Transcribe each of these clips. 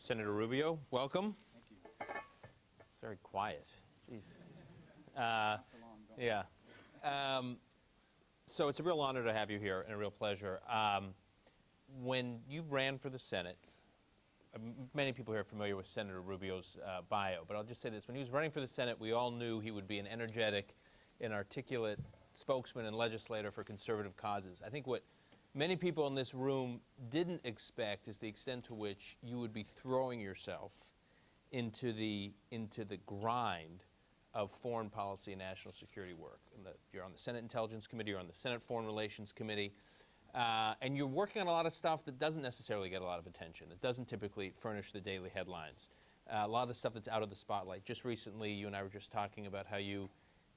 Senator Rubio, welcome. Thank you. It's very quiet. Jeez. Yeah. So it's a real honor to have you here and a real pleasure. When you ran for the Senate, many people here are familiar with Senator Rubio's bio, but I'll just say this. When he was running for the Senate, we all knew he would be an energetic and articulate spokesman and legislator for conservative causes. I think what many people in this room didn't expect is the extent to which you would be throwing yourself into the grind of foreign policy and national security work. You're on the Senate Intelligence Committee, you're on the Senate Foreign Relations Committee, and you're working on a lot of stuff that doesn't necessarily get a lot of attention. It doesn't typically furnish the daily headlines. A lot of the stuff that's out of the spotlight. Just recently, you and I were just talking about how you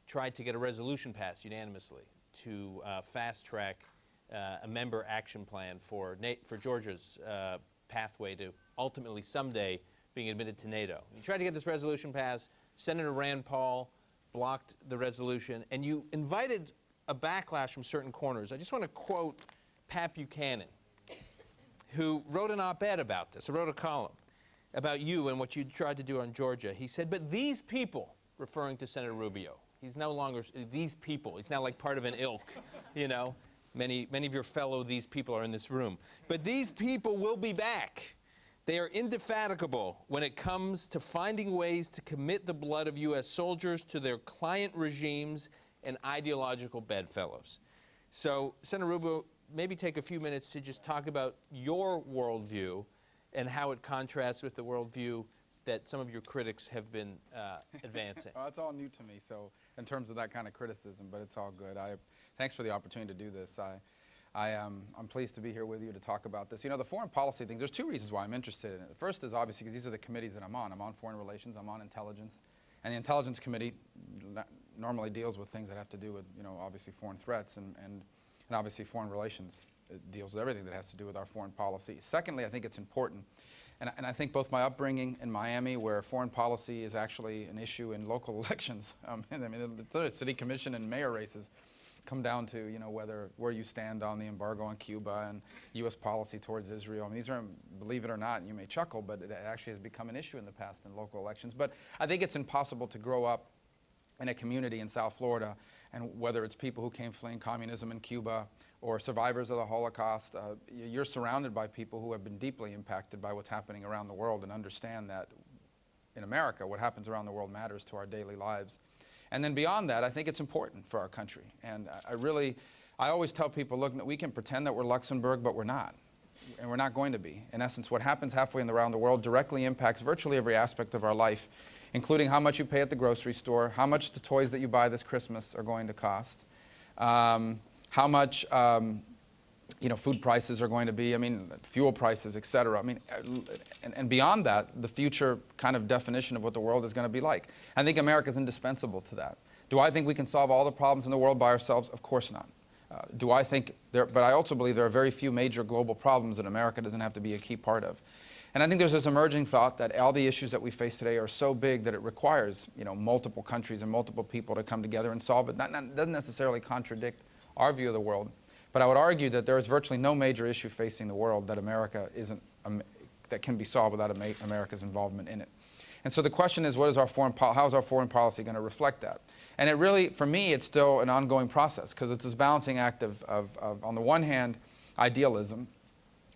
tried to get a resolution passed unanimously to fast-track a member action plan for Georgia's pathway to ultimately someday being admitted to NATO. You tried to get this resolution passed. Senator Rand Paul blocked the resolution, and you invited a backlash from certain corners. I just want to quote Pat Buchanan, who wrote an op-ed about this, wrote a column about you and what you tried to do on Georgia. He said, but these people, referring to Senator Rubio, he's no longer these people. He's now like part of an ilk, you know. Many of your fellow these people are in this room. But these people will be back. They are indefatigable when it comes to finding ways to commit the blood of U.S. soldiers to their client regimes and ideological bedfellows. So, Senator Rubio, maybe take a few minutes to just talk about your worldview and how it contrasts with the worldview that some of your critics have been advancing. Well, it's all new to me, so in terms of that kind of criticism, but it's all good. Thanks for the opportunity to do this. I'm pleased to be here with you to talk about this. You know, the foreign policy things, there's two reasons why I'm interested in it. The first is obviously because these are the committees that I'm on. I'm on foreign relations, I'm on intelligence, and the Intelligence Committee normally deals with things that have to do with, you know, obviously foreign threats, and obviously foreign relations. It deals with everything that has to do with our foreign policy. Secondly, I think it's important, and I think both my upbringing in Miami, where foreign policy is actually an issue in local elections, I mean, the city commission and mayor races come down to, you know, where you stand on the embargo on Cuba and U.S. policy towards Israel. I mean, these are, believe it or not, and you may chuckle, but it actually has become an issue in the past in local elections. But I think it's impossible to grow up in a community in South Florida, and whether it's people who came fleeing communism in Cuba or survivors of the Holocaust, you're surrounded by people who have been deeply impacted by what's happening around the world and understand that in America, what happens around the world matters to our daily lives. And then beyond that, I think it's important for our country. And I always tell people, look, we can pretend that we're Luxembourg, but we're not. And we're not going to be. In essence, what happens halfway around the world directly impacts virtually every aspect of our life, including how much you pay at the grocery store, how much the toys that you buy this Christmas are going to cost, how much you know, food prices are going to be, I mean, fuel prices, et cetera. I mean, and beyond that, the future kind of definition of what the world is going to be like. I think America is indispensable to that. Do I think we can solve all the problems in the world by ourselves? Of course not. Do I think but I also believe there are very few major global problems that America doesn't have to be a key part of. And I think there's this emerging thought that all the issues that we face today are so big that it requires, you know, multiple countries and multiple people to come together and solve it. That doesn't necessarily contradict our view of the world. But I would argue that there is virtually no major issue facing the world that America isn't, that can be solved without America's involvement in it. And so the question is, how is our foreign policy going to reflect that? And it really, for me, it's still an ongoing process, because it's this balancing act of, on the one hand, idealism,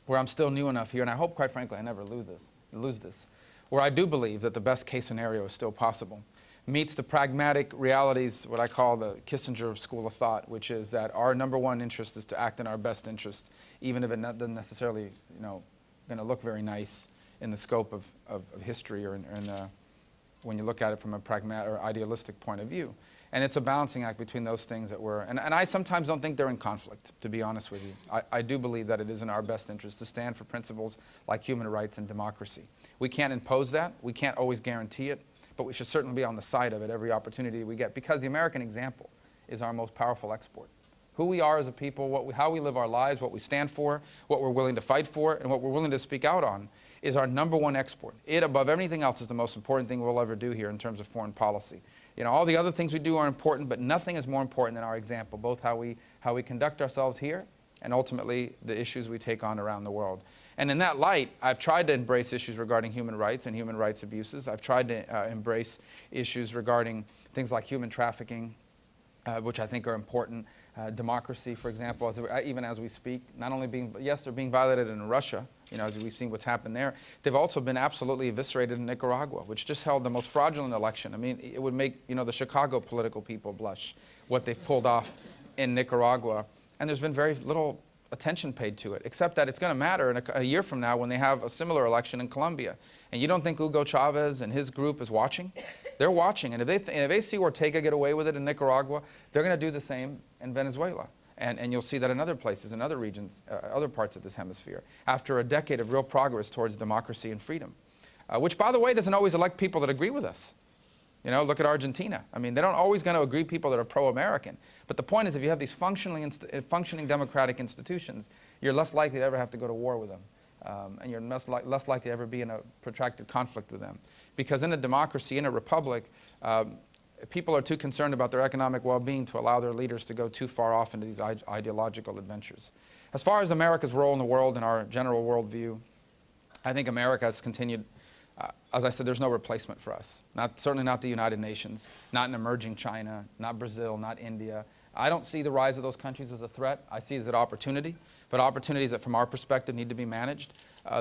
where I'm still new enough here, and I hope, quite frankly, I never lose this, where I do believe that the best case scenario is still possible, meets the pragmatic realities, what I call the Kissinger school of thought, which is that our #1 interest is to act in our best interest, even if it doesn't necessarily, you know, going to look very nice in the scope of history or when you look at it from a pragmatic or idealistic point of view. And it's a balancing act between those things that we're, and I sometimes don't think they're in conflict, to be honest with you. I do believe that it is in our best interest to stand for principles like human rights and democracy. We can't impose that. We can't always guarantee it. But we should certainly be on the side of it every opportunity we get, because the American example is our most powerful export. Who we are as a people, how we live our lives, what we stand for, what we're willing to fight for, and what we're willing to speak out on is our #1 export. It, above everything else, is the most important thing we'll ever do here in terms of foreign policy. You know, all the other things we do are important, but nothing is more important than our example, both how we conduct ourselves here and ultimately the issues we take on around the world. And in that light, I've tried to embrace issues regarding human rights and human rights abuses. I've tried to embrace issues regarding things like human trafficking, which I think are important. Democracy, for example, even as we speak, not only being, yes, they're being violated in Russia, as we've seen what's happened there. They've also been absolutely eviscerated in Nicaragua, which just held the most fraudulent election. I mean, it would make, the Chicago political people blush, what they've pulled off in Nicaragua. And there's been very little attention paid to it, except that it's going to matter in a year from now when they have a similar election in Colombia. And you don't think Hugo Chavez and his group is watching? They're watching. And if they see Ortega get away with it in Nicaragua, they're going to do the same in Venezuela. And you'll see that in other places, in other regions, other parts of this hemisphere, after a decade of real progress towards democracy and freedom, which, by the way, doesn't always elect people that agree with us. Look at Argentina. I mean, they don't always going to agree people that are pro-American. But the point is, if you have these functioning democratic institutions, you're less likely to ever have to go to war with them. And you're less likely to ever be in a protracted conflict with them. Because in a democracy, in a republic, people are too concerned about their economic well-being to allow their leaders to go too far off into these ideological adventures. As far as America's role in the world and our general worldview, I think America has continued. As I said, there's no replacement for us. Certainly not the United Nations, not an emerging China, not Brazil, not India. I don't see the rise of those countries as a threat. I see it as an opportunity, but opportunities that from our perspective need to be managed.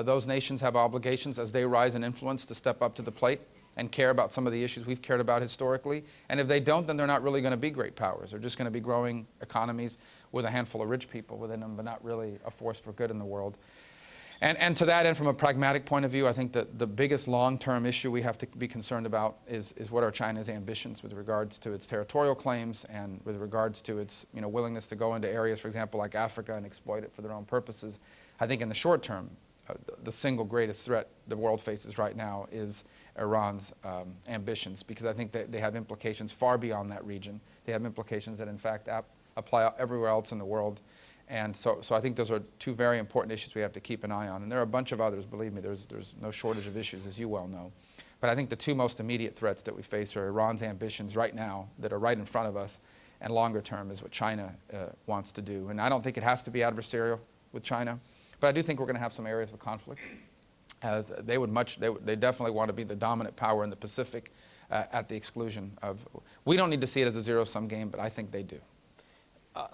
Those nations have obligations as they rise in influence to step up to the plate and care about some of the issues we've cared about historically. And if they don't, then they're not really going to be great powers. They're just going to be growing economies with a handful of rich people within them, but not really a force for good in the world. And to that end, from a pragmatic point of view, I think that the biggest long-term issue we have to be concerned about is what are China's ambitions with regards to its territorial claims and with regards to its willingness to go into areas, for example, like Africa and exploit it for their own purposes. I think in the short term, the single greatest threat the world faces right now is Iran's ambitions, because I think that they have implications far beyond that region. They have implications that, in fact, apply everywhere else in the world. And so I think those are two very important issues we have to keep an eye on. And there are a bunch of others, believe me, there's no shortage of issues, as you well know. But I think the two most immediate threats that we face are Iran's ambitions right now that are right in front of us, and longer term is what China wants to do. And I don't think it has to be adversarial with China, but I do think we're going to have some areas of conflict, as they definitely want to be the dominant power in the Pacific at the exclusion of. We don't need to see it as a zero-sum game, but I think they do.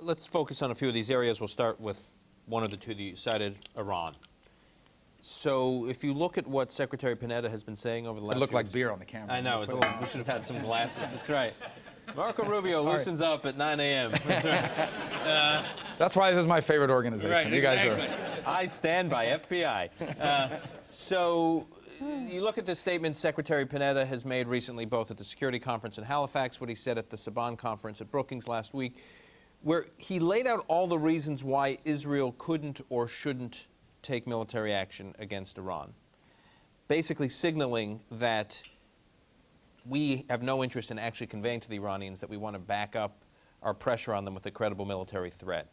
Let's focus on a few of these areas. We'll start with one of the two that you cited, Iran. So if you look at what Secretary Panetta has been saying over the last It looked like beer on the camera. I know. We should have had some glasses. That's right. Marco Rubio loosens up at 9 a.m. That's right. That's why this is my favorite organization. Right, you guys exactly. I stand by FPI. So you look at the statement Secretary Panetta has made recently, both at the security conference in Halifax, what he said at the Saban conference at Brookings last week, where he laid out all the reasons why Israel couldn't or shouldn't take military action against Iran, basically signaling that we have no interest in actually conveying to the Iranians that we want to back up our pressure on them with a credible military threat.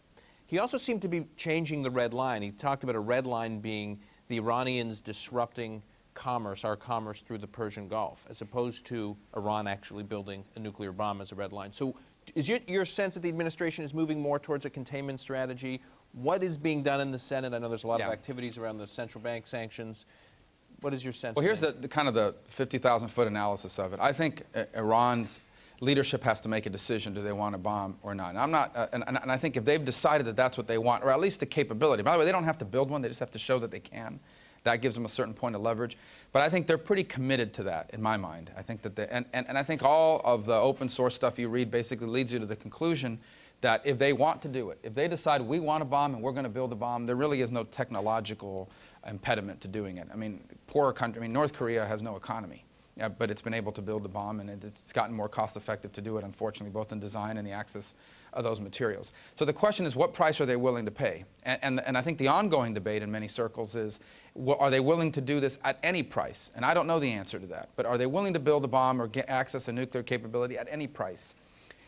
He also seemed to be changing the red line. He talked about a red line being the Iranians disrupting commerce, our commerce through the Persian Gulf, as opposed to Iran actually building a nuclear bomb as a red line. So is your sense that the administration is moving more towards a containment strategy? What is being done in the Senate? I know there's a lot of activities around the central bank sanctions. What is your sense? Well, here's the kind of the 50,000-foot analysis of it. I think Iran's leadership has to make a decision: do they want to bomb or not? And I'm not, and I think if they've decided that that's what they want, or at least the capability. By the way, they don't have to build one; they just have to show that they can. That gives them a certain point of leverage. But I think they're pretty committed to that, in my mind. I think that and I think all of the open source stuff you read basically leads you to the conclusion that if they want to do it, if they decide we want a bomb and we're going to build a bomb, there really is no technological impediment to doing it. I mean, poorer country, North Korea has no economy, but it's been able to build a bomb, and it's gotten more cost effective to do it, unfortunately, both in design and the access of those materials. So the question is, what price are they willing to pay? And I think the ongoing debate in many circles is, are they willing to do this at any price? And I don't know the answer to that, but are they willing to build a bomb or get access to nuclear capability at any price?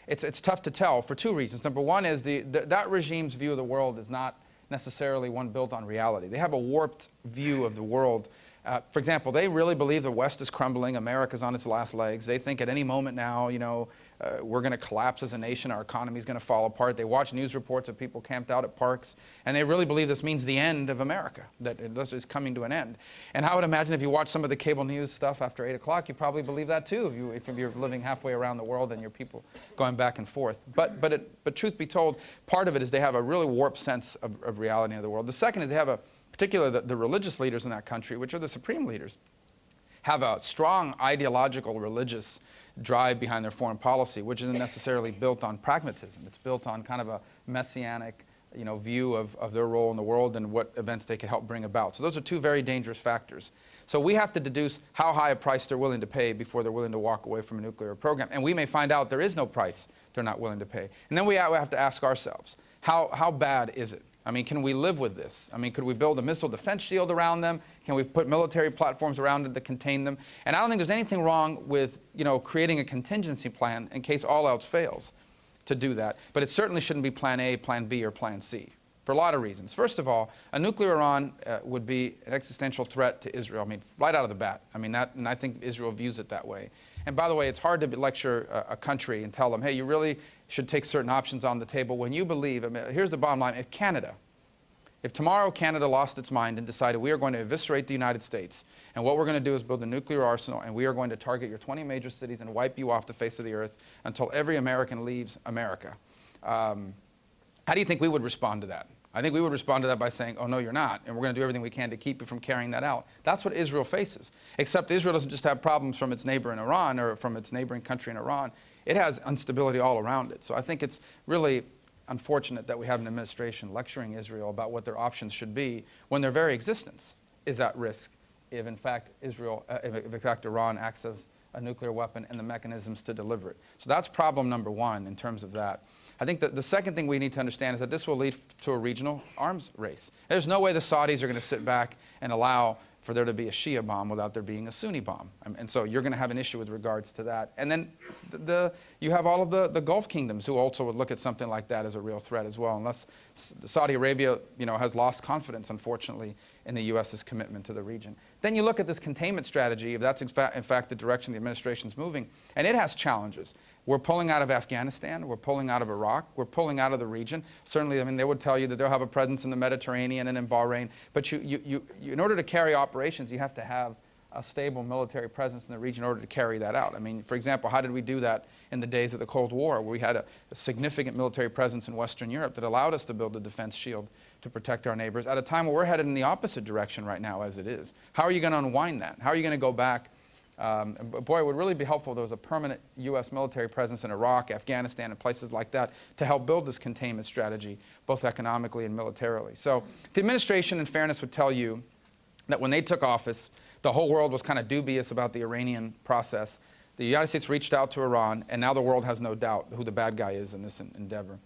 It's tough to tell for two reasons. Number one is that regime's view of the world is not necessarily one built on reality. They have a warped view of the world For example, they really believe the West is crumbling, America's on its last legs. They think at any moment now, we're going to collapse as a nation, our economy is going to fall apart. They watch news reports of people camped out at parks, and they really believe this means the end of America, that this is coming to an end. And I would imagine if you watch some of the cable news stuff after 8 o'clock, you probably believe that too, if you're living halfway around the world and your people going back and forth. But truth be told, part of it is they have a really warped sense of reality of the world. The second is they have particularly the religious leaders in that country, which are the supreme leaders, have a strong ideological religious drive behind their foreign policy, which isn't necessarily built on pragmatism. It's built on kind of a messianic view of their role in the world and what events they could help bring about. So those are two very dangerous factors. So we have to deduce how high a price they're willing to pay before they're willing to walk away from a nuclear program. And we may find out there is no price they're not willing to pay. And then we have to ask ourselves, how bad is it? I mean, can we live with this? I mean, could we build a missile defense shield around them? Can we put military platforms around it to contain them? And I don't think there's anything wrong with, creating a contingency plan in case all else fails to do that. But it certainly shouldn't be plan A, plan B, or plan C for a lot of reasons. First of all, a nuclear Iran would be an existential threat to Israel. I mean, right out of the bat. I mean, and I think Israel views it that way. And by the way, it's hard to lecture a country and tell them, hey, you really should take certain options on the table when you believe, I mean, here's the bottom line, if tomorrow Canada lost its mind and decided we are going to eviscerate the United States, and what we're going to do is build a nuclear arsenal, and we are going to target your 20 major cities and wipe you off the face of the earth until every American leaves America, how do you think we would respond to that? I think we would respond to that by saying, oh, no, you're not, and we're going to do everything we can to keep you from carrying that out. That's what Israel faces, except Israel doesn't just have problems from its neighbor in Iran or from its neighboring country in Iran. It has instability all around it. So I think it's really unfortunate that we have an administration lecturing Israel about what their options should be when their very existence is at risk if, in fact, Iran acts as a nuclear weapon and the mechanisms to deliver it. So that's problem number one in terms of that. I think that the second thing we need to understand is that this will lead to a regional arms race. There's no way the Saudis are going to sit back and allow for there to be a Shia bomb without there being a Sunni bomb. And so you're going to have an issue with regards to that. And then you have all of the Gulf kingdoms who also would look at something like that as a real threat as well, unless Saudi Arabia has lost confidence, unfortunately, in the U.S.'s commitment to the region. Then you look at this containment strategy, if that's in fact the direction the administration's moving, and it has challenges. We're pulling out of Afghanistan, we're pulling out of Iraq, we're pulling out of the region. Certainly, I mean, they would tell you that they'll have a presence in the Mediterranean and in Bahrain, but in order to carry operations, you have to have a stable military presence in the region in order to carry that out. I mean, for example, how did we do that in the days of the Cold War, where we had a significant military presence in Western Europe that allowed us to build a defense shield to protect our neighbors at a time where we're headed in the opposite direction right now as it is? How are you going to unwind that? How are you going to go back? Boy, it would really be helpful if there was a permanent U.S. military presence in Iraq, Afghanistan, and places like that to help build this containment strategy, both economically and militarily. So the administration, in fairness, would tell you that when they took office, the whole world was kind of dubious about the Iranian process. The United States reached out to Iran, and now the world has no doubt who the bad guy is in this endeavor.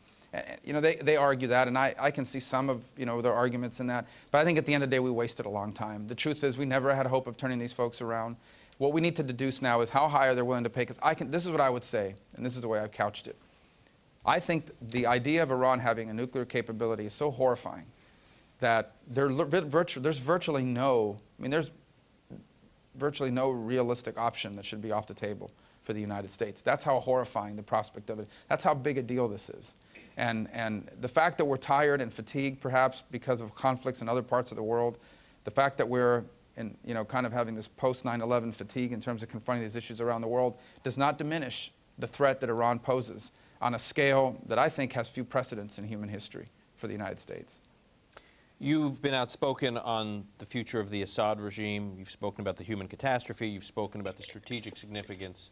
They argue that, and I can see some of their arguments in that, but I think at the end of the day we wasted a long time. The truth is we never had hope of turning these folks around. What we need to deduce now is how high are they willing to pay, because this is what I would say, and this is the way I've couched it. I think the idea of Iran having a nuclear capability is so horrifying that there's virtually no realistic option that should be off the table for the United States. That's how horrifying the prospect of it. That's how big a deal this is. And the fact that we're tired and fatigued, perhaps because of conflicts in other parts of the world, the fact that we're kind of having this post-9/11 fatigue in terms of confronting these issues around the world does not diminish the threat that Iran poses on a scale that I think has few precedents in human history for the United States. You've been outspoken on the future of the Assad regime. You've spoken about the human catastrophe. You've spoken about the strategic significance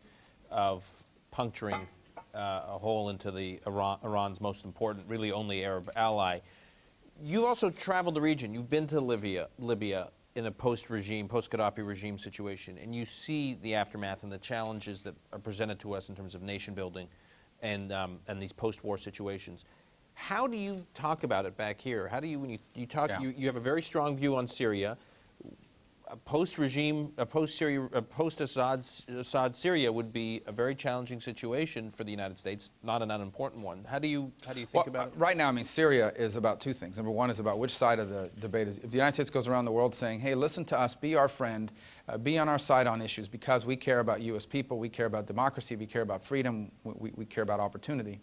of puncturing a hole into Iran's most important, really only Arab ally. You've also traveled the region. You've been to Libya in a post-Gaddafi regime situation, and you see the aftermath and the challenges that are presented to us in terms of nation building and these post-war situations. How do you talk about it back here? How do you, when you talk, you have a very strong view on Syria. post-regime, post-Syria, post-Assad Syria would be a very challenging situation for the United States, not an unimportant one. How do you think about it? Right now, I mean, Syria is about two things. Number one is about which side of the debate is. If the United States goes around the world saying, hey, listen to us, be our friend, be on our side on issues because we care about you as people, we care about democracy, we care about freedom, we care about opportunity.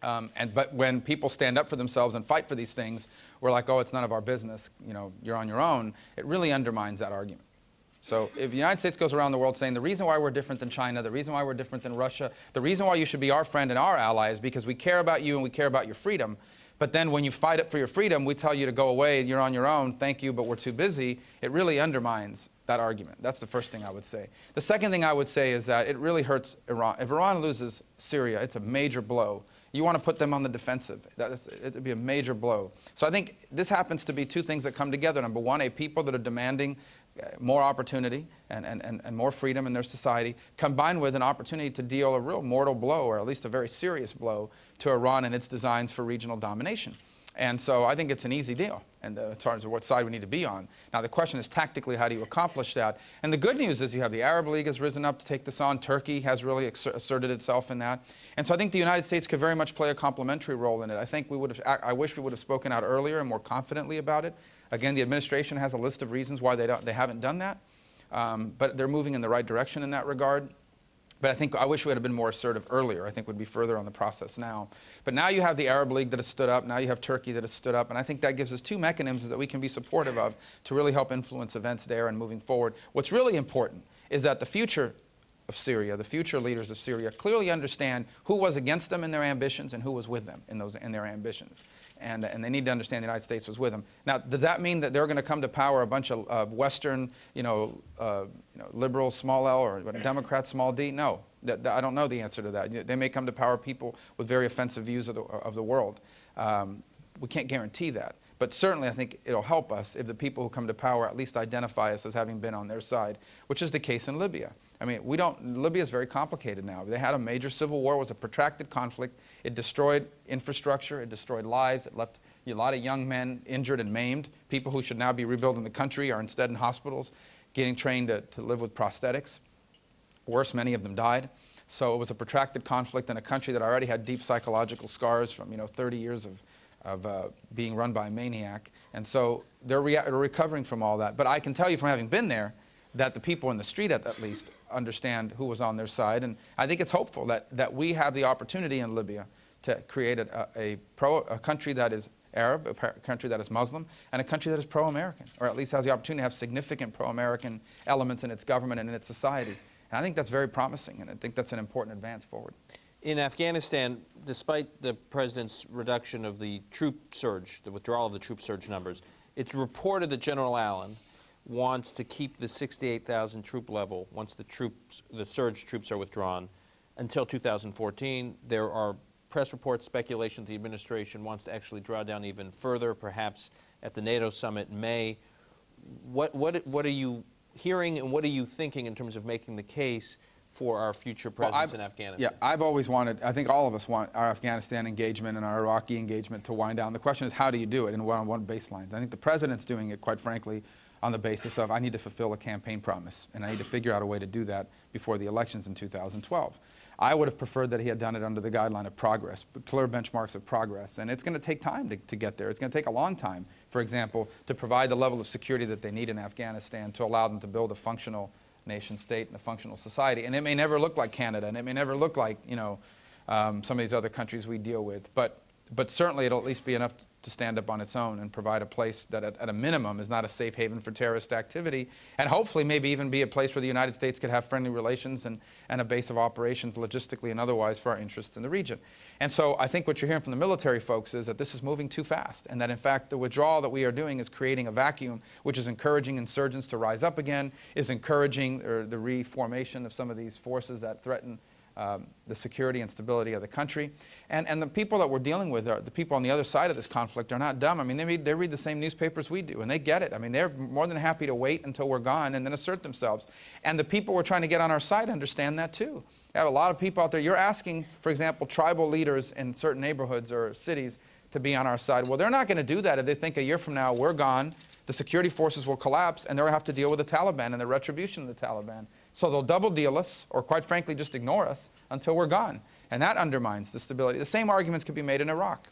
But when people stand up for themselves and fight for these things, we're like, oh, it's none of our business, you know, you're on your own. It really undermines that argument. So if the United States goes around the world saying the reason why we're different than China, the reason why we're different than Russia, the reason why you should be our friend and our ally is because we care about you and we care about your freedom. But then when you fight up for your freedom, we tell you to go away and you're on your own, thank you, but we're too busy. It really undermines that argument. That's the first thing I would say. The second thing I would say is that it really hurts Iran. If Iran loses Syria, it's a major blow. You want to put them on the defensive. It would be a major blow. So I think this happens to be two things that come together. Number one, a people that are demanding more opportunity and more freedom in their society, combined with an opportunity to deal a real mortal blow, or at least a very serious blow, to Iran and its designs for regional domination. And so I think it's an easy deal in terms of what side we need to be on. Now the question is tactically, how do you accomplish that? And the good news is you have the Arab League has risen up to take this on. Turkey has really asserted itself in that. And so I think the United States could very much play a complementary role in it. I think I wish we would have spoken out earlier and more confidently about it. Again, the administration has a list of reasons why they haven't done that. But they're moving in the right direction in that regard. But I wish we had been more assertive earlier. I think we'd be further on the process now. But now you have the Arab League that has stood up. Now you have Turkey that has stood up. And I think that gives us two mechanisms that we can be supportive of to really help influence events there and moving forward. What's really important is that the future of Syria, the future leaders of Syria, clearly understand who was against them in their ambitions and who was with them in their ambitions. And they need to understand the United States was with them. Now, does that mean that they're going to come to power a bunch of Western, liberals, small L, or Democrats, small D? No. I don't know the answer to that. They may come to power people with very offensive views of the world. We can't guarantee that. But certainly, I think it'll help us if the people who come to power at least identify us as having been on their side, which is the case in Libya. I mean, Libya is very complicated now. They had a major civil war. It was a protracted conflict. It destroyed infrastructure. It destroyed lives. It left a lot of young men injured and maimed. People who should now be rebuilding the country are instead in hospitals, getting trained to live with prosthetics. Worse, many of them died. So it was a protracted conflict in a country that already had deep psychological scars from 30 years of being run by a maniac. And so they're recovering from all that. But I can tell you from having been there that the people in the street at least understand who was on their side. And I think it's hopeful that we have the opportunity in Libya to create a country that is Arab, a country that is Muslim, and a country that is pro-American, or at least has the opportunity to have significant pro-American elements in its government and in its society. And I think that's very promising, and I think that's an important advance forward. In Afghanistan, despite the president's reduction of the troop surge, the withdrawal of the troop surge numbers, it's reported that General Allen wants to keep the 68,000 troop level once the surge troops are withdrawn until 2014. There are press reports, speculation that the administration wants to actually draw down even further, perhaps at the NATO summit in May. What are you hearing and what are you thinking in terms of making the case for our future presence in Afghanistan? Yeah, I've always wanted, I think all of us want our Afghanistan engagement and our Iraqi engagement to wind down. The question is, how do you do it and on what baselines? I think the president's doing it, quite frankly, on the basis of I need to fulfill a campaign promise, and I need to figure out a way to do that before the elections in 2012. I would have preferred that he had done it under the guideline of progress, clear benchmarks of progress, and it's going to take time to get there. It's going to take a long time, for example, to provide the level of security that they need in Afghanistan to allow them to build a functional nation state and a functional society. And it may never look like Canada, and it may never look like some of these other countries we deal with, but certainly it'll at least be enough to stand up on its own and provide a place that at a minimum is not a safe haven for terrorist activity, and hopefully maybe even be a place where the United States could have friendly relations and a base of operations logistically and otherwise for our interests in the region. And so I think what you're hearing from the military folks is that this is moving too fast, and that in fact the withdrawal that we are doing is creating a vacuum which is encouraging insurgents to rise up again, is encouraging the reformation of some of these forces that threaten the security and stability of the country. And the people that we're dealing with, the people on the other side of this conflict, are not dumb. I mean, they read the same newspapers we do, and they get it. I mean, they're more than happy to wait until we're gone and then assert themselves. And the people we're trying to get on our side understand that too. You have a lot of people out there. You're asking, for example, tribal leaders in certain neighborhoods or cities to be on our side. Well, they're not going to do that if they think a year from now we're gone, the security forces will collapse, and they'll have to deal with the Taliban and the retribution of the Taliban. So they'll double deal us, or quite frankly, just ignore us until we're gone. And that undermines the stability. The same arguments could be made in Iraq,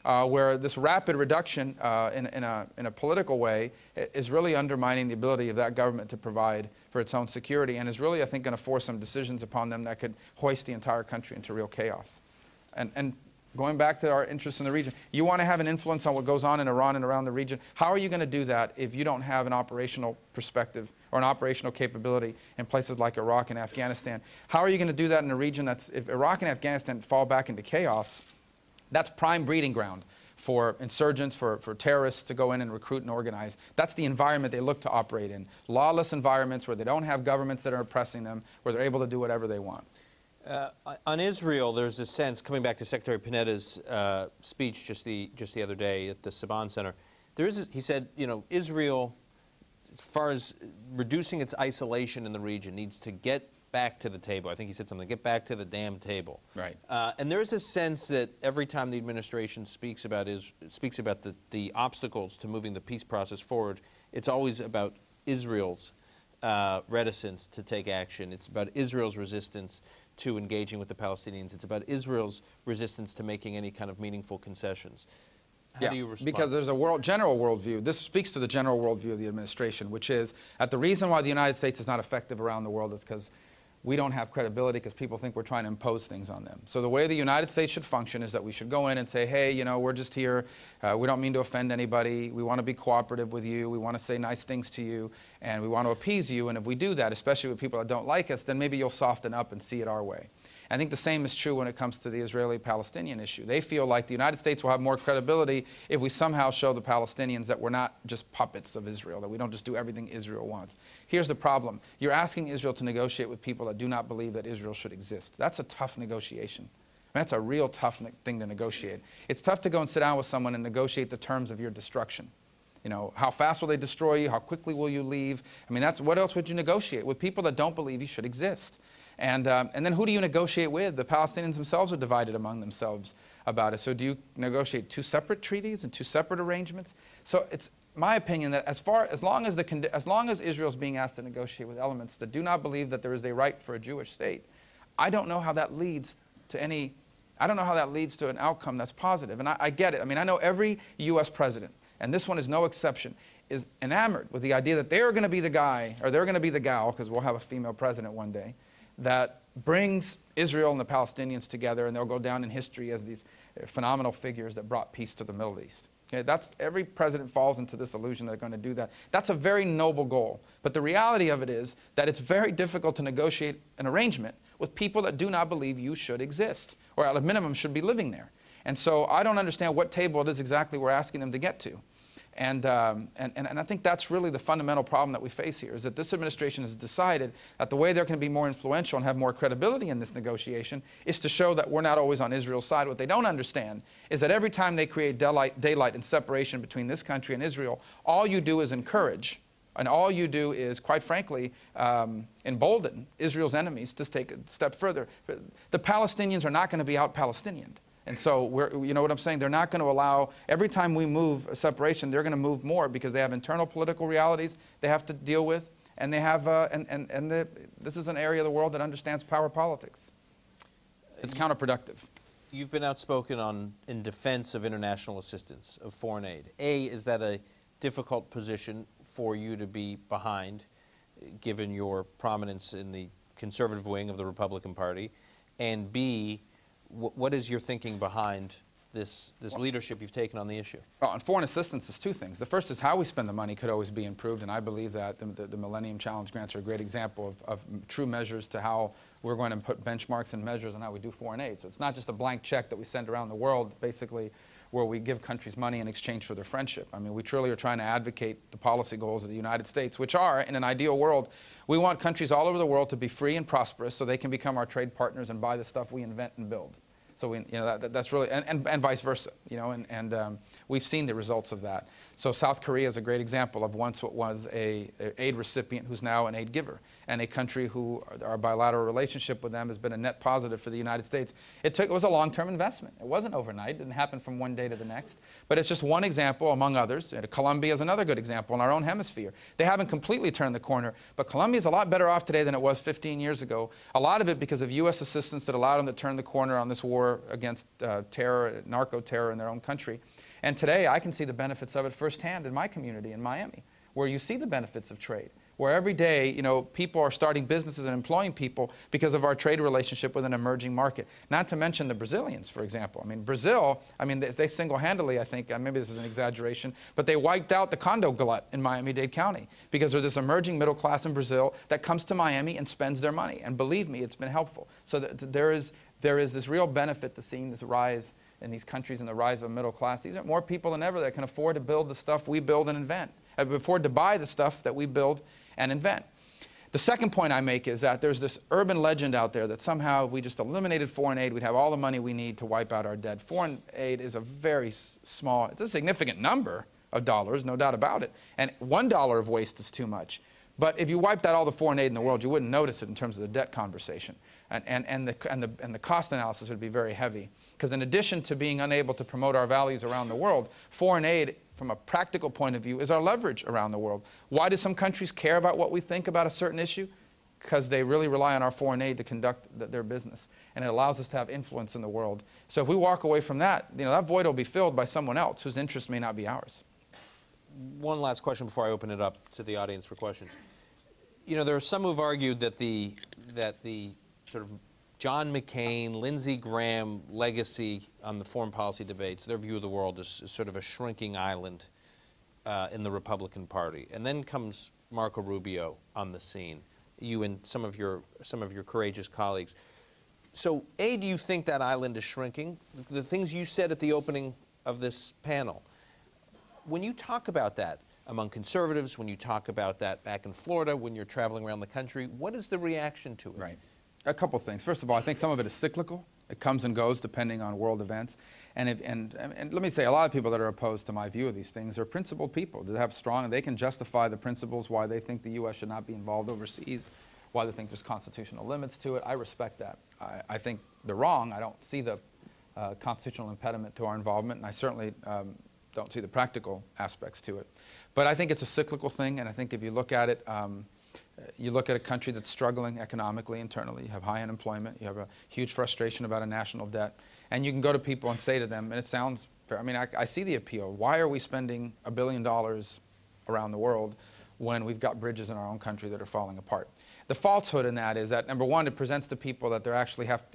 where this rapid reduction in a political way is really undermining the ability of that government to provide for its own security, and is really, I think, going to force some decisions upon them that could hoist the entire country into real chaos. And going back to our interests in the region, you want to have an influence on what goes on in Iran and around the region. How are you going to do that if you don't have an operational perspective or an operational capability in places like Iraq and Afghanistan? How are you going to do that in a region that's, if Iraq and Afghanistan fall back into chaos, that's prime breeding ground for insurgents, for terrorists to go in and recruit and organize. That's the environment they look to operate in. Lawless environments where they don't have governments that are oppressing them, where they're able to do whatever they want. On Israel, there's a sense, coming back to Secretary Panetta's speech just the other day at the Saban Center, he said, you know, Israel, as far as reducing its isolation in the region, needs to get back to the table. I think he said something, get back to the damn table. Right. And there's a sense that every time the administration speaks about the obstacles to moving the peace process forward, it's always about Israel's reticence to take action. It's about Israel's resistance to engaging with the Palestinians. It's about Israel's resistance to making any kind of meaningful concessions. How do you respond? Because there's a general worldview. This speaks to the general worldview of the administration, which is that the reason why the United States is not effective around the world is because we don't have credibility, because people think we're trying to impose things on them. So the way the United States should function is that we should go in and say, hey, you know, we're just here. We don't mean to offend anybody. We want to be cooperative with you. We want to say nice things to you, and we want to appease you. And if we do that, especially with people that don't like us, then maybe you'll soften up and see it our way. I think the same is true when it comes to the Israeli-Palestinian issue. They feel like the United States will have more credibility if we somehow show the Palestinians that we're not just puppets of Israel, that we don't just do everything Israel wants. Here's the problem. You're asking Israel to negotiate with people that do not believe that Israel should exist. That's a tough negotiation. I mean, that's a real tough thing to negotiate. It's tough to go and sit down with someone and negotiate the terms of your destruction. You know, how fast will they destroy you? How quickly will you leave? I mean, what else would you negotiate? With people that don't believe you should exist. And then who do you negotiate with? The Palestinians themselves are divided among themselves about it. So do you negotiate two separate treaties and two separate arrangements? So it's my opinion that as long as Israel's being asked to negotiate with elements that do not believe that there is a right for a Jewish state, I don't know how that leads to an outcome that's positive. And I get it. I mean, I know every U.S. president, and this one is no exception, is enamored with the idea that they're going to be the guy, or they're going to be the gal, because we'll have a female president one day, that brings Israel and the Palestinians together, and they'll go down in history as these phenomenal figures that brought peace to the Middle East. Okay, every president falls into this illusion they're going to do that. That's a very noble goal. But the reality of it is that it's very difficult to negotiate an arrangement with people that do not believe you should exist, or at a minimum should be living there. And so I don't understand what table it is exactly we're asking them to get to. And I think that's really the fundamental problem that we face here, is that this administration has decided that the way they're going to be more influential and have more credibility in this negotiation is to show that we're not always on Israel's side. What they don't understand is that every time they create daylight and separation between this country and Israel, all you do is encourage, and all you do is, quite frankly, embolden Israel's enemies to take a step further. The Palestinians are not going to be out-Palestinianed. And so, you know what I'm saying? They're not going to allow, every time we move a separation, they're going to move more, because they have internal political realities they have to deal with, and they have, this is an area of the world that understands power politics. It's counterproductive. You've been outspoken in defense of international assistance, of foreign aid. A, is that a difficult position for you to be behind, given your prominence in the conservative wing of the Republican Party? And B, what is your thinking behind this leadership you've taken on the issue? Well, on foreign assistance, is two things. The first is how we spend the money could always be improved, and I believe that the Millennium Challenge grants are a great example of true measures to how we're going to put benchmarks and measures on how we do foreign aid. So it's not just a blank check that we send around the world, basically, where we give countries money in exchange for their friendship. I mean, we truly are trying to advocate the policy goals of the United States, which are, in an ideal world, we want countries all over the world to be free and prosperous so they can become our trade partners and buy the stuff we invent and build. So that's really, and vice versa, you know, and we've seen the results of that. So South Korea is a great example of once what was a aid recipient who's now an aid giver, and a country who our bilateral relationship with them has been a net positive for the United States. It was a long-term investment. It wasn't overnight. It didn't happen from one day to the next. But it's just one example among others. And Colombia is another good example in our own hemisphere. They haven't completely turned the corner, but Colombia is a lot better off today than it was 15 years ago. A lot of it because of U.S. assistance that allowed them to turn the corner on this war against terror, narco-terror in their own country. And today, I can see the benefits of it firsthand in my community in Miami, where you see the benefits of trade, where every day, people are starting businesses and employing people because of our trade relationship with an emerging market. Not to mention the Brazilians, for example. I mean, Brazil, they single-handedly, I think, maybe this is an exaggeration, but they wiped out the condo glut in Miami-Dade County because there's this emerging middle class in Brazil that comes to Miami and spends their money. And believe me, it's been helpful. So there is this real benefit to seeing this rise in these countries and the rise of a middle class. These are more people than ever that can afford to build the stuff we build and invent, afford to buy the stuff that we build and invent. The second point I make is that there's this urban legend out there that somehow if we just eliminated foreign aid, we'd have all the money we need to wipe out our debt. Foreign aid is a very small, it's a significant number of dollars, no doubt about it. And $1 of waste is too much. But if you wiped out all the foreign aid in the world, you wouldn't notice it in terms of the debt conversation. And the cost analysis would be very heavy. Because in addition to being unable to promote our values around the world, foreign aid, from a practical point of view, is our leverage around the world. Why do some countries care about what we think about a certain issue? Because they really rely on our foreign aid to conduct their business. And it allows us to have influence in the world. So if we walk away from that, that void will be filled by someone else whose interest may not be ours. One last question before I open it up to the audience for questions. There are some who've argued that the sort of John McCain, Lindsey Graham legacy on the foreign policy debates, their view of the world is sort of a shrinking island in the Republican Party. And then comes Marco Rubio on the scene, you and some of your courageous colleagues. So, A, do you think that island is shrinking? The things you said at the opening of this panel, when you talk about that among conservatives, when you talk about that back in Florida, when you're traveling around the country, what is the reaction to it? Right. A couple things. First of all, I think some of it is cyclical. It comes and goes depending on world events. And let me say, a lot of people that are opposed to my view of these things are principled people. They have strong, they can justify the principles why they think the U.S. should not be involved overseas, why they think there's constitutional limits to it. I respect that. I think they're wrong. I don't see the constitutional impediment to our involvement, and I certainly don't see the practical aspects to it. But I think it's a cyclical thing, and I think if you look at it, you look at a country that's struggling economically, internally, you have high unemployment, you have a huge frustration about a national debt, and you can go to people and say to them, and it sounds fair, I see the appeal. Why are we spending $1 billion around the world when we've got bridges in our own country that are falling apart? The falsehood in that is that, number one, it presents to people that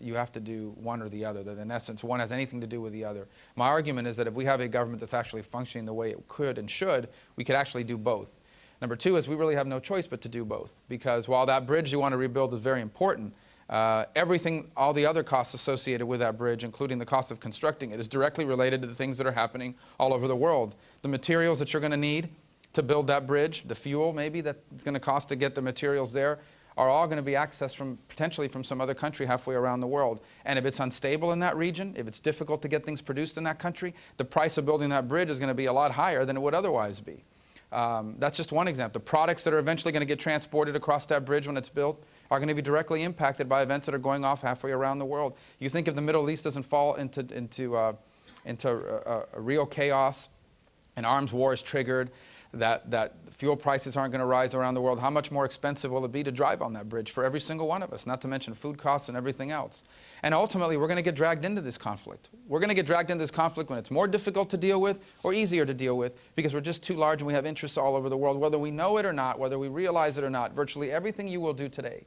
you have to do one or the other, that in essence one has anything to do with the other. My argument is that if we have a government that's actually functioning the way it could and should, we could actually do both. Number two is we really have no choice but to do both, because while that bridge you want to rebuild is very important, all the other costs associated with that bridge, including the cost of constructing it, is directly related to the things that are happening all over the world. The materials that you're going to need to build that bridge, the fuel maybe that it's going to cost to get the materials there, are all going to be accessed potentially from some other country halfway around the world. And if it's unstable in that region, if it's difficult to get things produced in that country, the price of building that bridge is going to be a lot higher than it would otherwise be. That's just one example. The products that are eventually going to get transported across that bridge when it's built are going to be directly impacted by events that are going off halfway around the world. You think if the Middle East doesn't fall into a real chaos, an arms war is triggered, that fuel prices aren't going to rise around the world, how much more expensive will it be to drive on that bridge for every single one of us, not to mention food costs and everything else. And ultimately, we're going to get dragged into this conflict. We're going to get dragged into this conflict when it's more difficult to deal with or easier to deal with because we're just too large and we have interests all over the world. Whether we know it or not, whether we realize it or not, virtually everything you will do today,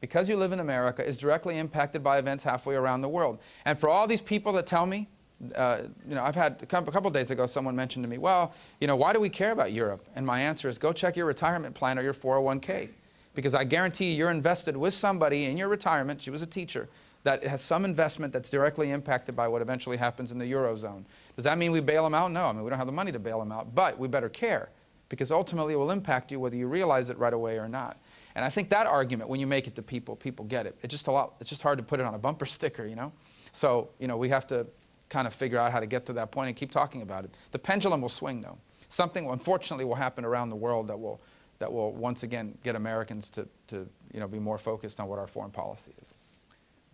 because you live in America, is directly impacted by events halfway around the world. And for all these people that tell me, I've had a couple of days ago someone mentioned to me, well, why do we care about Europe? And my answer is go check your retirement plan or your 401k, because I guarantee you're invested with somebody in your retirement, she was a teacher, that has some investment that's directly impacted by what eventually happens in the Eurozone. Does that mean we bail them out? No, we don't have the money to bail them out, but we better care, because ultimately it will impact you whether you realize it right away or not. And I think that argument, when you make it to people, people get it. It's just hard to put it on a bumper sticker, So, we have to kind of figure out how to get to that point and keep talking about it. The pendulum will swing, though. Something, unfortunately, will happen around the world that will once again get Americans to be more focused on what our foreign policy is.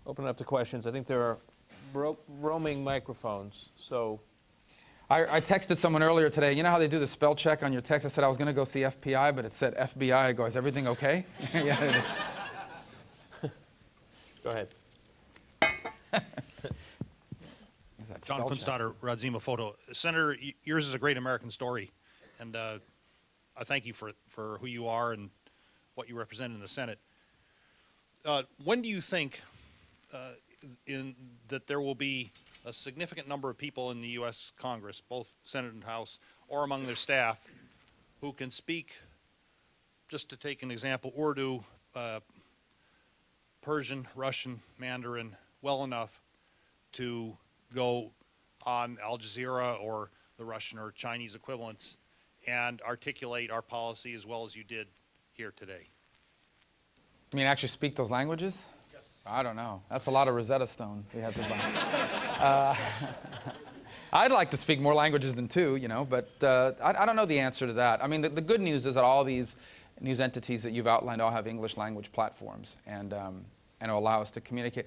Open it up to questions. I think there are roaming microphones, so. I texted someone earlier today. You know how they do the spell check on your text? I said I was going to go see FPI, but it said FBI. I go, is everything okay? Yeah, it is. Go ahead. John Kunstadter, Radzima Photo. Senator, yours is a great American story, and I thank you for who you are and what you represent in the Senate. When do you think that there will be a significant number of people in the U.S. Congress, both Senate and House, or among their staff, who can speak, just to take an example, Urdu, Persian, Russian, Mandarin, well enough to go on Al Jazeera or the Russian or Chinese equivalents and articulate our policy as well as you did here today? You mean actually speak those languages? Yes. I don't know. That's a lot of Rosetta Stone we have to buy. I'd like to speak more languages than two, but I don't know the answer to that. I mean, the good news is that all these news entities that you've outlined all have English language platforms and it'll allow us to communicate.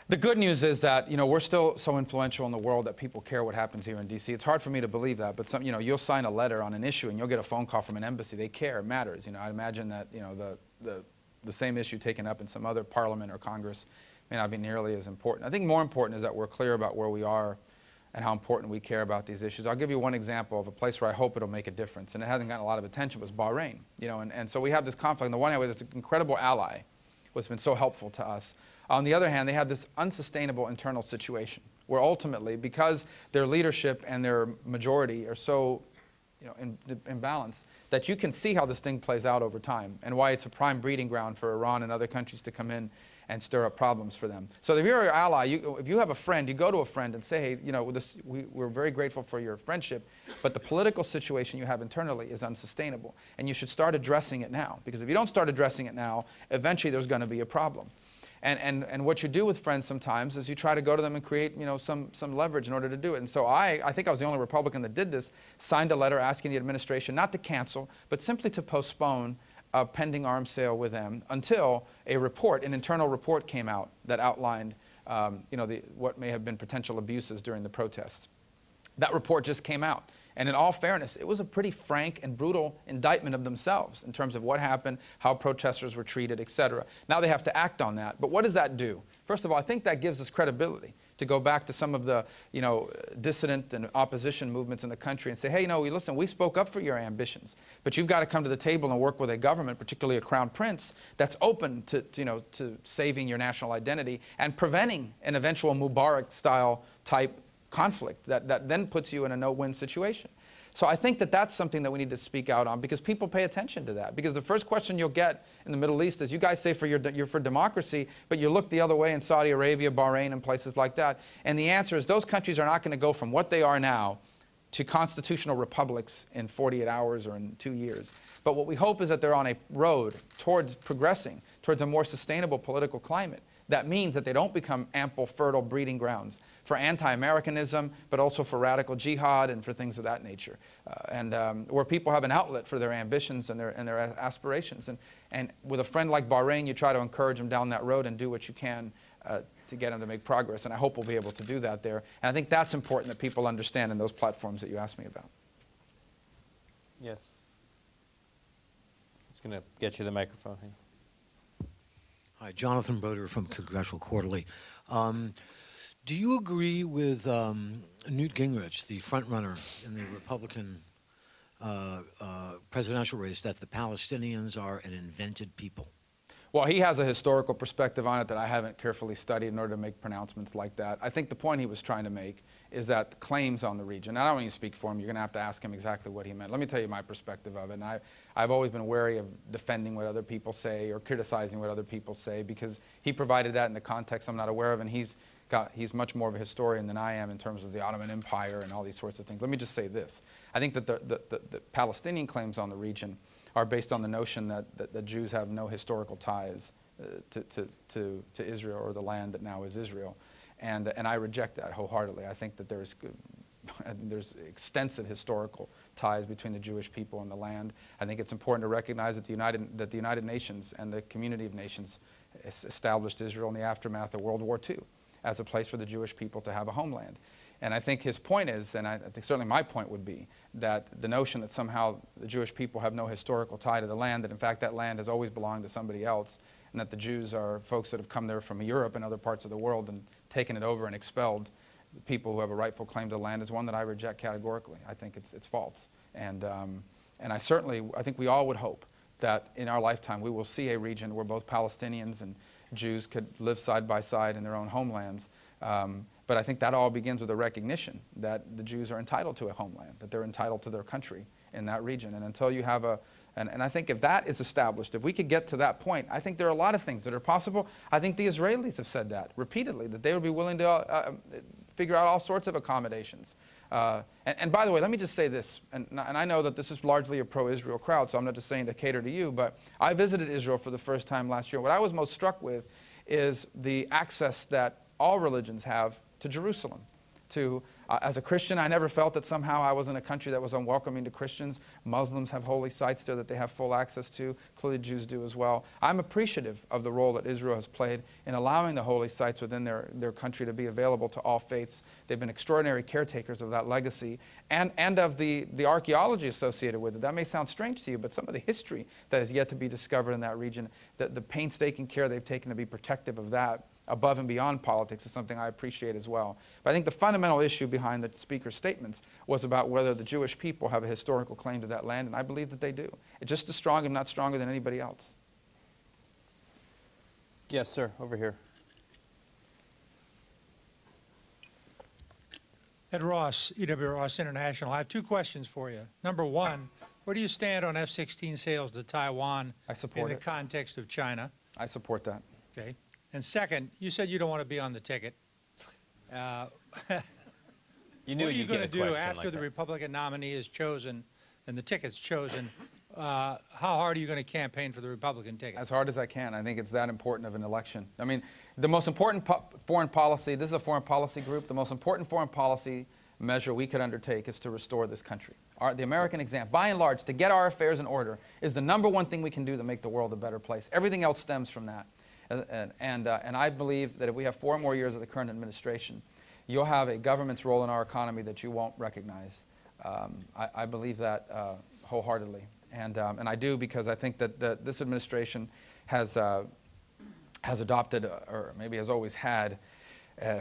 The good news is that we're still so influential in the world that people care what happens here in D.C. It's hard for me to believe that, but you'll sign a letter on an issue and you'll get a phone call from an embassy. They care. It matters. I'd imagine that the same issue taken up in some other parliament or Congress may not be nearly as important. I think more important is that we're clear about where we are and how important we care about these issues. I'll give you one example of a place where I hope it'll make a difference, and it hasn't gotten a lot of attention, was Bahrain. And so we have this conflict. On the one hand, we have this incredible ally who's been so helpful to us. On the other hand, they have this unsustainable internal situation where ultimately, because their leadership and their majority are so imbalanced, that you can see how this thing plays out over time and why it's a prime breeding ground for Iran and other countries to come in and stir up problems for them. So if you're your ally, if you have a friend, you go to a friend and say, hey, we're very grateful for your friendship, but the political situation you have internally is unsustainable, and you should start addressing it now. Because if you don't start addressing it now, eventually there's going to be a problem. And what you do with friends sometimes is you try to go to them and create some leverage in order to do it. And so I think I was the only Republican that did this, signed a letter asking the administration not to cancel, but simply to postpone a pending arms sale with them until an internal report came out that outlined what may have been potential abuses during the protests. That report just came out. And in all fairness, it was a pretty frank and brutal indictment of themselves in terms of what happened, how protesters were treated, et cetera. Now they have to act on that. But what does that do? First of all, I think that gives us credibility to go back to some of the dissident and opposition movements in the country and say, hey, listen, we spoke up for your ambitions, but you've got to come to the table and work with a government, particularly a crown prince, that's open to saving your national identity and preventing an eventual Mubarak-style type conflict that then puts you in a no-win situation. So I think that that's something that we need to speak out on, because people pay attention to that. Because the first question you'll get in the Middle East is, you guys say you're for democracy, but you look the other way in Saudi Arabia, Bahrain, and places like that. And the answer is those countries are not going to go from what they are now to constitutional republics in 48 hours or in 2 years. But what we hope is that they're on a road towards progressing, towards a more sustainable political climate. That means that they don't become ample, fertile breeding grounds for anti-Americanism, but also for radical jihad and for things of that nature, where people have an outlet for their ambitions and their aspirations. And with a friend like Bahrain, you try to encourage them down that road and do what you can to get them to make progress. And I hope we'll be able to do that there. And I think that's important that people understand in those platforms that you asked me about. Yes. It's going to get you the microphone here. Hi, Jonathan Broder from Congressional Quarterly. Do you agree with Newt Gingrich, the front-runner in the Republican presidential race, that the Palestinians are an invented people? Well, he has a historical perspective on it that I haven't carefully studied in order to make pronouncements like that. I think the point he was trying to make is that the claims on the region, I don't want you to speak for him, you're going to have to ask him exactly what he meant. Let me tell you my perspective of it. And I've always been wary of defending what other people say or criticizing what other people say, because he provided that in the context I'm not aware of, and he's much more of a historian than I am in terms of the Ottoman Empire and all these sorts of things. Let me just say this. I think that the Palestinian claims on the region are based on the notion that Jews have no historical ties to Israel or the land that now is Israel. And I reject that wholeheartedly. I think that there's extensive historical ties between the Jewish people and the land. I think it's important to recognize that the United Nations and the community of nations established Israel in the aftermath of World War II as a place for the Jewish people to have a homeland. And I think his point is, and I think certainly my point would be, that the notion that somehow the Jewish people have no historical tie to the land, that in fact that land has always belonged to somebody else, and that the Jews are folks that have come there from Europe and other parts of the world and taken it over and expelled the people who have a rightful claim to the land, is one that I reject categorically. I think it's false. And I think we all would hope that in our lifetime we will see a region where both Palestinians and Jews could live side by side in their own homelands. But I think that all begins with a recognition that the Jews are entitled to a homeland, that they're entitled to their country in that region. And until you have and I think if that is established, if we could get to that point, I think there are a lot of things that are possible. I think the Israelis have said that repeatedly, that they would be willing to figure out all sorts of accommodations. And by the way, let me just say this, and I know that this is largely a pro-Israel crowd, so I'm not just saying to cater to you, but I visited Israel for the first time last year. What I was most struck with is the access that all religions have to Jerusalem. As a Christian, I never felt that somehow I was in a country that was unwelcoming to Christians. Muslims have holy sites there that they have full access to. Clearly, Jews do as well. I'm appreciative of the role that Israel has played in allowing the holy sites within their country to be available to all faiths. They've been extraordinary caretakers of that legacy and of the archaeology associated with it. That may sound strange to you, but some of the history that is yet to be discovered in that region, the painstaking care they've taken to be protective of that, above and beyond politics, is something I appreciate as well. But I think the fundamental issue behind the speaker's statements was about whether the Jewish people have a historical claim to that land, and I believe that they do. It's just as strong, if not stronger, than anybody else. Yes, sir, over here. Ed Ross, EW Ross International. I have two questions for you. Number one, where do you stand on F-16 sales to Taiwan in the context of China? I support that. Okay. And second, you said you don't want to be on the ticket. You knew what are you going to do after like the Republican nominee is chosen and the ticket's chosen? How hard are you going to campaign for the Republican ticket? As hard as I can. I think it's that important of an election. I mean, the most important foreign policy, this is a foreign policy group, the most important foreign policy measure we could undertake is to restore this country. The American example, by and large, to get our affairs in order is the #1 thing we can do to make the world a better place. Everything else stems from that. And I believe that if we have 4 more years of the current administration, you'll have a government's role in our economy that you won't recognize. I believe that wholeheartedly. And I do because I think that this administration has adopted, or maybe has always had,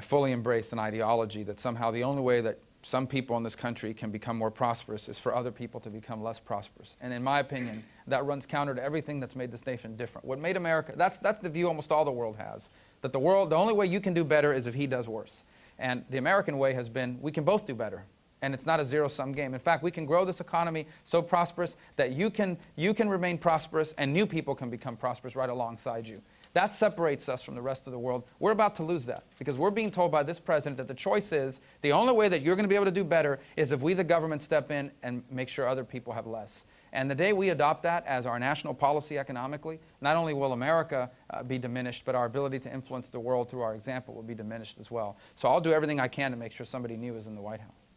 fully embraced an ideology that somehow the only way that some people in this country can become more prosperous is for other people to become less prosperous. And in my opinion, that runs counter to everything that's made this nation different. What made America, that's the view almost all the world has, that the only way you can do better is if he does worse. And the American way has been, we can both do better. And it's not a zero-sum game. In fact, we can grow this economy so prosperous that you can remain prosperous and new people can become prosperous right alongside you. That separates us from the rest of the world. We're about to lose that because we're being told by this president that the choice is the only way that you're going to be able to do better is if we, the government, step in and make sure other people have less. And the day we adopt that as our national policy economically, not only will America be diminished, but our ability to influence the world through our example will be diminished as well. So I'll do everything I can to make sure somebody new is in the White House.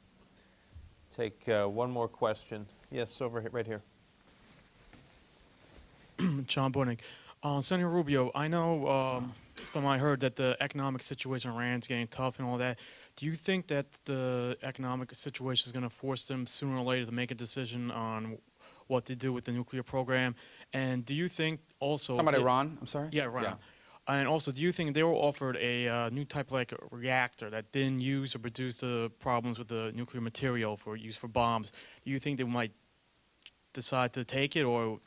Take one more question. Yes, over here, right here. John Boenig. Senator Rubio, I know from I heard that the economic situation in Iran is getting tough and all that. Do you think that the economic situation is going to force them sooner or later to make a decision on what to do with the nuclear program? And do you think also... Talking about Iran, I'm sorry? Yeah, Iran. Yeah. And also, do you think they were offered a new type of like a reactor that didn't use or produce the problems with the nuclear material for use for bombs? Do you think they might decide to take it, or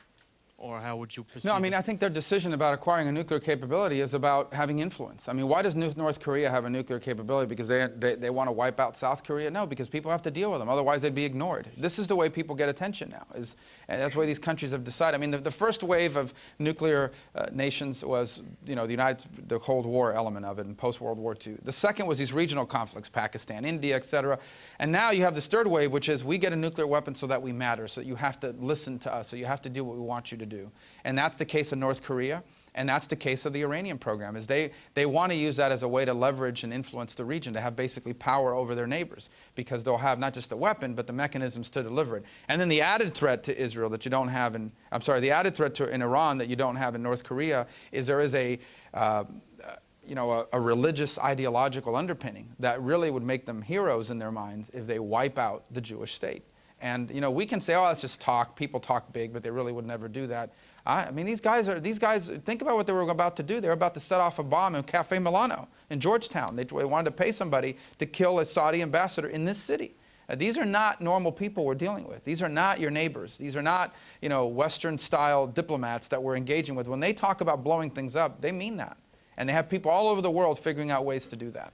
how would you proceed? No, I mean, I think their decision about acquiring a nuclear capability is about having influence. I mean, why does North Korea have a nuclear capability? Because they want to wipe out South Korea? No, because people have to deal with them. Otherwise, they'd be ignored. This is the way people get attention now. And that's the way these countries have decided. I mean, the first wave of nuclear nations was, you know, the Cold War element of it and post-World War II. The second was these regional conflicts, Pakistan, India, et cetera. And now you have this third wave, which is we get a nuclear weapon so that we matter, so you have to listen to us, so you have to do what we want you to do. And that's the case in North Korea. And that's the case of the Iranian program, is they want to use that as a way to leverage and influence the region, to have basically power over their neighbors, because they'll have not just the weapon, but the mechanisms to deliver it. And then the added threat to Israel that you don't have in, the added threat in Iran that you don't have in North Korea is there is a religious ideological underpinning that really would make them heroes in their minds if they wipe out the Jewish state. And we can say, oh, that's just talk. People talk big, but they really would never do that. I mean, these guys, think about what they were about to do. They were about to set off a bomb in Cafe Milano in Georgetown. They wanted to pay somebody to kill a Saudi ambassador in this city. These are not normal people we're dealing with. These are not your neighbors. These are not, Western-style diplomats that we're engaging with. When they talk about blowing things up, they mean that. And they have people all over the world figuring out ways to do that.